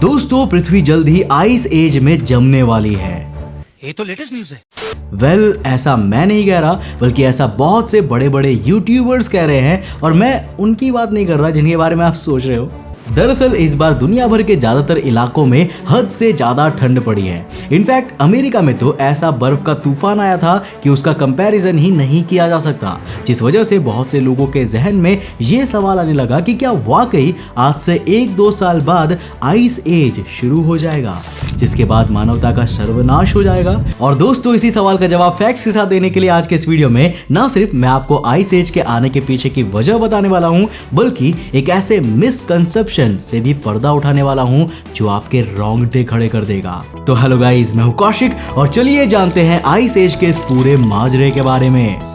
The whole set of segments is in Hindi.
दोस्तों पृथ्वी जल्द ही आइस एज में जमने वाली है। ये तो लेटेस्ट न्यूज़ है। वेल, ऐसा मैं नहीं कह रहा, बल्कि ऐसा बहुत से बड़े बड़े यूट्यूबर्स कह रहे हैं और मैं उनकी बात नहीं कर रहा जिनके बारे में आप सोच रहे हो। दरअसल इस बार दुनिया भर के ज्यादातर इलाकों में हद से ज्यादा ठंड पड़ी है। इनफैक्ट अमेरिका में तो ऐसा बर्फ का तूफान आया था कि उसका कंपैरिजन ही नहीं किया जा सकता, जिस वजह से बहुत से लोगों के जहन में ये सवाल आने लगा कि क्या वाकई आज से 1-2 साल बाद आइस एज शुरू हो जाएगा, जिसके बाद मानवता का सर्वनाश हो जाएगा। और दोस्तों इसी सवाल का जवाब फैक्ट्स के साथ देने के लिए आज के इस वीडियो में ना सिर्फ मैं आपको आइस एज के आने के पीछे की वजह बताने वाला हूँ, बल्कि एक ऐसे मिसकंसेप्शन से भी पर्दा उठाने वाला हूं जो आपके रोंगटे खड़े कर देगा। तो हेलो गाइस, मैं हूं कौशिक और चलिए जानते हैं आइस एज के इस पूरे माजरे के बारे में।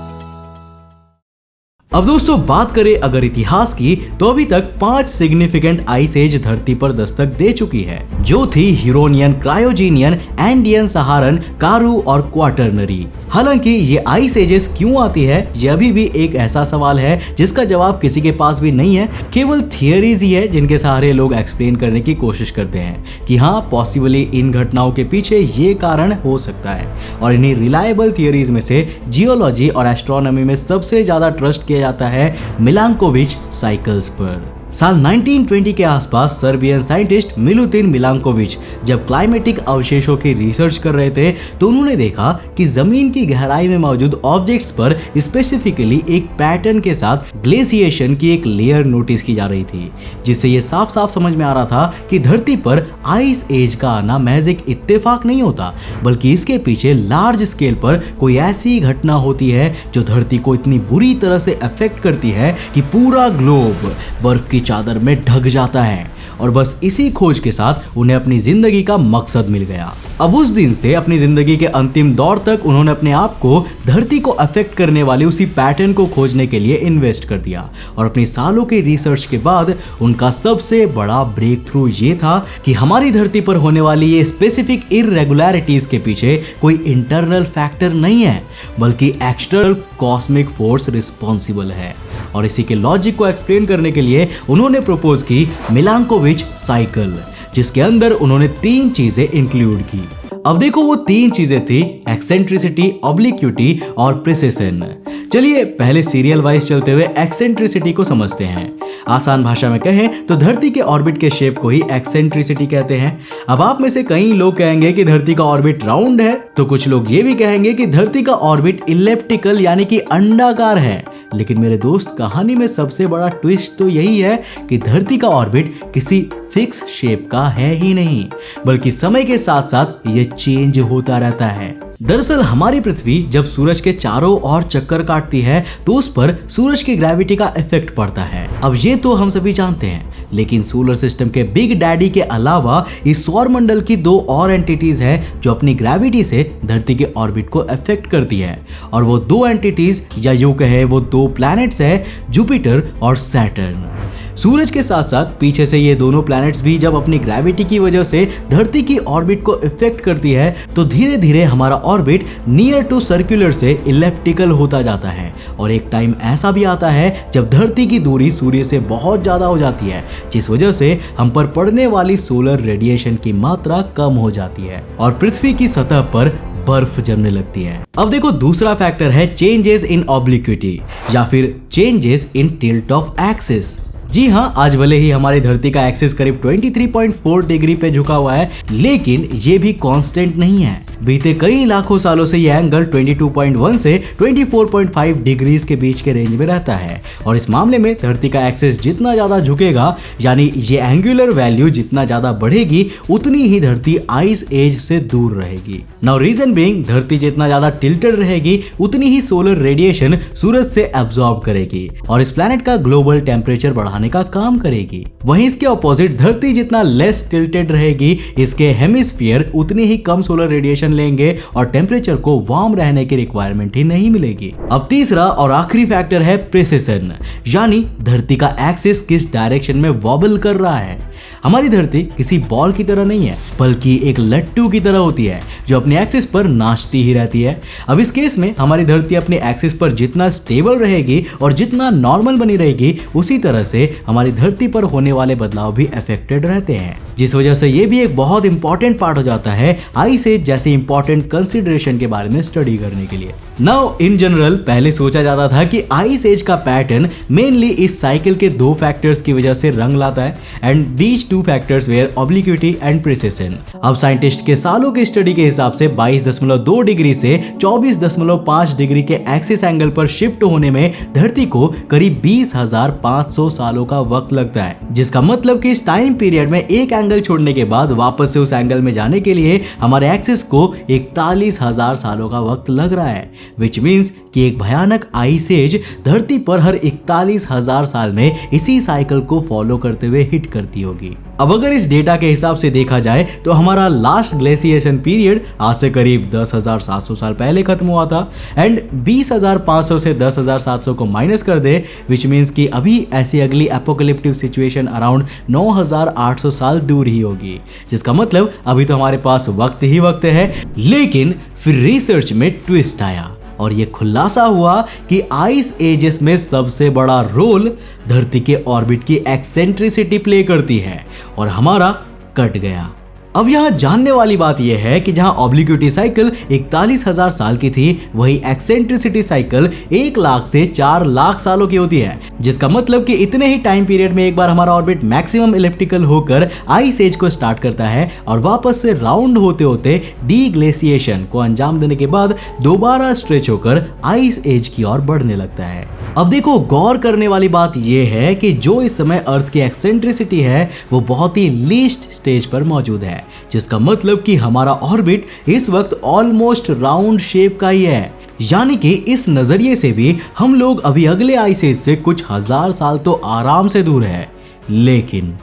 अब दोस्तों बात करें अगर इतिहास की, तो अभी तक 5 सिग्निफिकेंट आइस एज धरती पर दस्तक दे चुकी है, जो थी ह्यूरोनियन, क्रायोजेनियन, एंडियन, सहारन, कारू और क्वाटरनरी। हालांकि ये आइस एजेस क्यों आती है, ये अभी भी एक ऐसा सवाल है जिसका जवाब किसी के पास भी नहीं है। केवल थियरीज ही है जिनके सहारे लोग एक्सप्लेन करने की कोशिश करते हैं कि हाँ पॉसिबली इन घटनाओं के पीछे ये कारण हो सकता है। और इन्हीं रिलायबल थियरीज में से जियोलॉजी और एस्ट्रोनॉमी में सबसे ज्यादा ट्रस्ट किया जाता है मिलांकोविच साइकिल्स पर। साल 1920 के आसपास सर्बियन साइंटिस्ट मिलुतिन मिलांकोविच जब क्लाइमेटिक अवशेषों की रिसर्च कर रहे थे, तो उन्होंने देखा कि जमीन की गहराई में मौजूद ऑब्जेक्ट्स पर स्पेसिफिकली एक पैटर्न के साथ ग्लेशिएशन की एक लेयर नोटिस की जा रही थी, जिससे ये साफ साफ समझ में आ रहा था कि धरती पर आइस एज का आना महज एक इत्तेफाक नहीं होता, बल्कि इसके पीछे लार्ज स्केल पर कोई ऐसी घटना होती है जो धरती को इतनी बुरी तरह से अफेक्ट करती है कि पूरा ग्लोब बर्फ की चादर में ढक जाता है। और बस इसी खोज के साथ उन्हें अपनी जिंदगी का मकसद मिल गया। अब उस दिन से अपनी जिंदगी के अंतिम दौर तक उन्होंने अपने आप को धरती को अफेक्ट करने वाले उसी पैटर्न को खोजने के लिए इन्वेस्ट कर दिया। और अपनी सालों की रिसर्च के बाद उनका सबसे बड़ा ब्रेक थ्रू ये था कि हमारी धरती पर होने वाली ये स्पेसिफिक इरेगुलरिटीज के पीछे कोई इंटरनल फैक्टर नहीं है, बल्कि एक्सटर्नल कॉस्मिक फोर्स रिस्पॉन्सिबल है। और इसी के लॉजिक को एक्सप्लेन करने के लिए उन्होंने प्रपोज की मिलांकोविच साइकिल, जिसके अंदर उन्होंने 3 चीजें इंक्लूड की। अब देखो वो 3 चीजें थी एक्सेंट्रिसिटी, ऑब्लिक्विटी और प्रिसिशन। चलिए पहले सीरियल वाइज चलते हुए एक्सेंट्रिसिटी को समझते हैं। आसान भाषा में कहें तो धरती के ऑर्बिट के शेप को ही एक्सेंट्रिसिटी कहते हैं। अब आप में से कई लोग कहेंगे कि धरती का ऑर्बिट राउंड है, तो कुछ लोग ये भी कहेंगे कि धरती का ऑर्बिट इलिप्टिकल यानी कि अंडाकार है। लेकिन मेरे दोस्त, कहानी में सबसे बड़ा ट्विस्ट तो यही है कि धरती का ऑर्बिट किसी फिक्स शेप का है ही नहीं, बल्कि समय के साथ साथ ये चेंज होता रहता है। दरअसल हमारी पृथ्वी जब सूरज के चारों ओर चक्कर काटती है तो उस पर सूरज की ग्रेविटी का इफेक्ट पड़ता है। अब ये तो हम सभी जानते हैं, लेकिन सोलर सिस्टम के बिग डैडी के अलावा इस सौर मंडल की 2 और एंटिटीज हैं जो अपनी ग्रेविटी से धरती के ऑर्बिट को इफेक्ट करती है। और वो 2 एंटिटीज या यूं कहे वो 2 प्लैनेट्स हैं, जुपिटर और सैटर्न। सूरज के साथ साथ पीछे से ये दोनों प्लैनेट्स भी जब अपनी ग्रेविटी की वजह से धरती की ऑर्बिट को इफेक्ट करती है, तो धीरे धीरे हमारा ऑर्बिट नियर टू सर्कुलर से इलिप्टिकल होता जाता है। और एक टाइम ऐसा भी आता है जब धरती की दूरी सूर्य से बहुत ज्यादा हो जाती है, जिस वजह से हम पर पड़ने वाली सोलर रेडिएशन की मात्रा कम हो जाती है और पृथ्वी की सतह पर बर्फ जमने लगती है। अब देखो दूसरा फैक्टर है चेंजेस इन ऑब्लिक्विटी या फिर changes in tilt of axis. जी हाँ, आज भले ही हमारी धरती का एक्सिस करीब 23.4 डिग्री पे झुका हुआ है, लेकिन ये भी कांस्टेंट नहीं है। बीते कई लाखों सालों से यह एंगल 22.1 से 24.5 डिग्रीज के बीच के रेंज में रहता है। और इस मामले में धरती का एक्सिस जितना ज्यादा झुकेगा, यानी ये एंगुलर वैल्यू जितना ज्यादा बढ़ेगी, उतनी ही धरती आइस एज से दूर रहेगी। नाउ रीजन बीइंग, धरती जितना ज्यादा टिल्टेड रहेगी, उतनी ही सोलर रेडिएशन सूरज से एब्जॉर्ब करेगी और इस प्लैनेट का ग्लोबल टेम्परेचर बढ़ाने का काम करेगी। वहीं इसके ऑपोजिट धरती जितना लेस टिल्टेड रहेगी, इसके हेमिस्फीयर उतनी ही कम सोलर रेडिएशन लेंगे और टेम्परेचर को वार्म रहने की रिक्वायरमेंट ही नहीं मिलेगी। अब तीसरा और आखिरी फैक्टर है प्रिसिशन, यानी धरती का एक्सिस किस डायरेक्शन में वॉबल कर रहा है। हमारी धरती किसी बॉल की तरह नहीं है, बल्कि एक लट्टू की तरह होती है जो अपने एक्सिस पर नाचती ही रहती है। अब इस केस में हमारी धरती अपने एक्सिस पर जितना स्टेबल रहेगी और जितना नॉर्मल बनी रहेगी, उसी तरह से हमारी धरती पर होने वाले बदलाव भी अफेक्टेड रहते हैं, जिस वजह से ये भी एक बहुत इंपॉर्टेंट पार्ट हो जाता है आइस एज जैसे इंपॉर्टेंट कंसिडरेशन के बारे में स्टडी करने के लिए। नाउ इन जनरल पहले सोचा जाता था कि आइस एज का पैटर्न मेनली इस साइकिल के दो फैक्टर्स की वजह से रंग लाता है, and these two factors were obliquity and precession. अब साइंटिस्ट के सालों की स्टडी के हिसाब से 22.2 डिग्री से 24.5 डिग्री के एक्सिस एंगल पर शिफ्ट होने में धरती को करीब 20,500 सालों का वक्त लगता है, जिसका मतलब कि इस टाइम पीरियड में एक एंगल छोड़ने के बाद वापस से उस एंगल में जाने के लिए हमारे एक्सिस को 41,000 सालों का वक्त लग रहा है, विच मीन्स कि एक भयानक आइस एज धरती पर हर 41,000 साल में इसी साइकिल को फॉलो करते हुए हिट करती होगी। अब अगर इस डेटा के हिसाब से देखा जाए तो हमारा लास्ट ग्लेशिएशन पीरियड आज से करीब 10,700 साल पहले खत्म हुआ था, एंड 20,500 से 10,700 को माइनस कर दे, विच मीन्स कि अभी ऐसी अगली एपोकलिप्टिव सिचुएशन अराउंड 9,800 साल दूर ही होगी, जिसका मतलब अभी तो हमारे पास वक्त ही वक्त है। लेकिन फिर रिसर्च में ट्विस्ट आया और ये खुलासा हुआ कि आइस एजेस में सबसे बड़ा रोल धरती के ऑर्बिट की एक्सेंट्रिसिटी प्ले करती है, और हमारा कट गया। अब यहाँ जानने वाली बात यह है कि जहाँ ऑब्लिक्विटी साइकिल 41,000 साल की थी, वही एक्सेंट्रिसिटी साइकिल 1 लाख से 4 लाख सालों की होती है, जिसका मतलब कि इतने ही टाइम पीरियड में एक बार हमारा ऑर्बिट मैक्सिमम इलिप्टिकल होकर आइस एज को स्टार्ट करता है और वापस से राउंड होते होते डीग्लेशिएशन को अंजाम देने के बाद दोबारा स्ट्रेच होकर आइस एज की ओर बढ़ने लगता है। अब देखो, गौर करने वाली बात यह है कि जो इस समय अर्थ की एक्सेंट्रिसिटी है वो बहुत ही लीस्ट स्टेज पर मौजूद है, जिसका मतलब कि हमारा ऑर्बिट इस वक्त ऑलमोस्ट राउंड शेप का ही है। यानी कि इस नजरिए से भी हम लोग अभी अगले आइस एज से कुछ हजार साल तो आराम से दूर है। लेकिन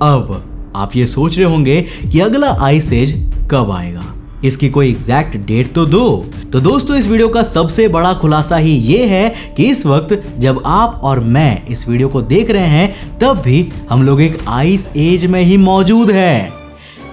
अब आप ये सोच रहे होंगे कि अगला आइस एज कब आएगा, इसकी कोई एग्जैक्ट डेट तो दो। तो दोस्तों, इस वीडियो का सबसे बड़ा खुलासा ही ये है कि इस वक्त जब आप और मैं इस वीडियो को देख रहे हैं, तब भी हम लोग एक आइस एज में ही मौजूद है।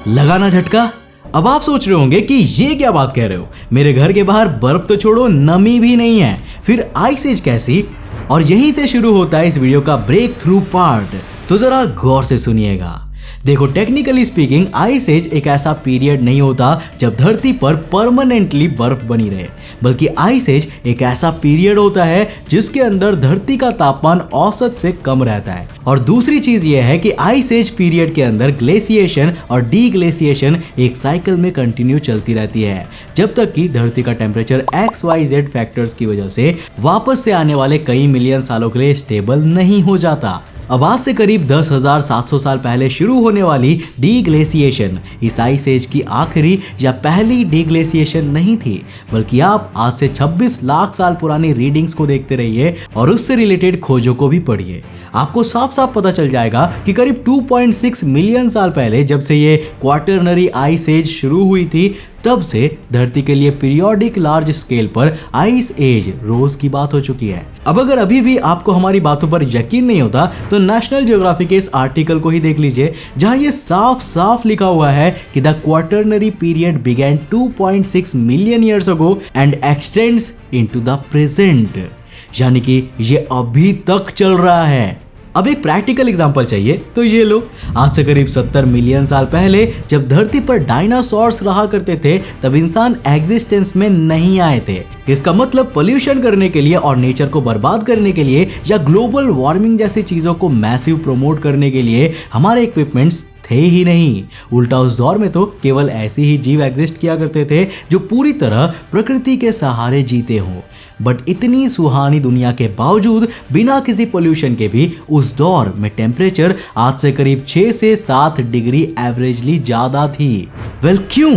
लगाना झटका। अब आप सोच रहे होंगे कि ये क्या बात कह रहे हो, मेरे घर के बाहर बर्फ तो छोड़ो, नमी भी नहीं है, फिर आइस एज कैसी? और यहीं से शुरू होता है इस वीडियो का ब्रेक थ्रू पार्ट, तो जरा गौर से सुनिएगा। देखो, टेक्निकली स्पीकिंग आइस एज एक ऐसा पीरियड नहीं होता जब धरती पर परमानेंटली बर्फ बनी रहे, बल्कि आइस एज एक ऐसा पीरियड होता है जिसके अंदर धरती का तापमान औसत से कम रहता है। और दूसरी चीज यह है कि आइस एज पीरियड के अंदर ग्लेशिएशन और डीग्लेशिएशन एक साइकिल में कंटिन्यू चलती रहती है, जब तक कि धरती का टेम्परेचर XYZ फैक्टर्स की वजह से वापस से आने वाले कई मिलियन सालों के लिए स्टेबल नहीं हो जाता। अब आज से करीब 10,700 साल पहले शुरू होने वाली डीग्लेशिएशन इस आइस एज की आखिरी या पहली डीग्लेशिएशन नहीं थी, बल्कि आप आज से 26 लाख साल पुरानी रीडिंग्स को देखते रहिए और उससे रिलेटेड खोजों को भी पढ़िए। आपको साफ साफ पता चल जाएगा कि करीब 2.6 मिलियन साल पहले जब से ये क्वार्टरनरी आइस एज शुरू हुई थी, तब से धरती के लिए पीरियोडिक लार्ज स्केल पर आइस एज रोज की बात हो चुकी है। अब अगर अभी भी आपको हमारी बातों पर यकीन नहीं होता तो नेशनल ज्योग्राफी के इस आर्टिकल को ही देख लीजिए, जहां ये साफ साफ लिखा हुआ है कि the quaternary period began 2.6 million years ago and extends into the present, यानी कि ये अभी तक चल रहा है। अब एक प्रैक्टिकल एग्जांपल चाहिए तो ये लो, आज से करीब 70 मिलियन साल पहले जब धरती पर डायनासोर्स रहा करते थे, तब इंसान एग्जिस्टेंस में नहीं आए थे। इसका मतलब पोल्यूशन करने के लिए और नेचर को बर्बाद करने के लिए या ग्लोबल वार्मिंग जैसी चीजों को मैसिव प्रमोट करने के लिए हमारे इक्विपमेंट्स थे ही नहीं। उल्टा उस दौर में तो केवल ऐसे ही जीव एग्जिस्ट किया करते थे जो पूरी तरह प्रकृति के सहारे जीते हों। बट इतनी सुहानी दुनिया के बावजूद बिना किसी पोल्यूशन के भी उस दौर में टेम्परेचर आज से करीब 6 से 7 डिग्री एवरेजली ज्यादा थी। वेल, क्यों?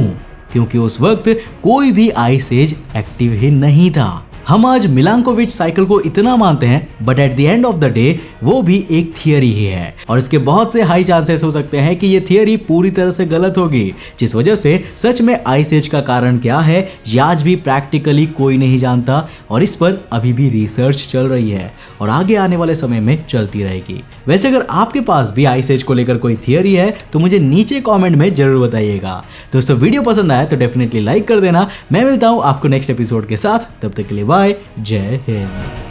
क्योंकि उस वक्त कोई भी आइस एज एक्टिव ही नहीं था। हम आज मिलांकोविच साइकिल को इतना मानते हैं, but at the end of the day वो भी एक थियरी ही है और इसके बहुत से हाई चांसेस हो सकते हैं कि ये थियरी पूरी तरह से गलत होगी, जिस वजह से सच में आइस एज का कारण क्या है ये आज भी प्रैक्टिकली कोई नहीं जानता और इस पर अभी भी रिसर्च चल रही है और आगे आने वाले समय में चलती रहेगी। वैसे अगर आपके पास भी आइस एज को लेकर कोई थियरी है तो मुझे नीचे कमेंट में जरूर बताइएगा। दोस्तों वीडियो पसंद आया तो डेफिनेटली लाइक कर देना। मैं मिलता हूं आपको नेक्स्ट एपिसोड के साथ, तब तक के लिए बाय, जय हिंद।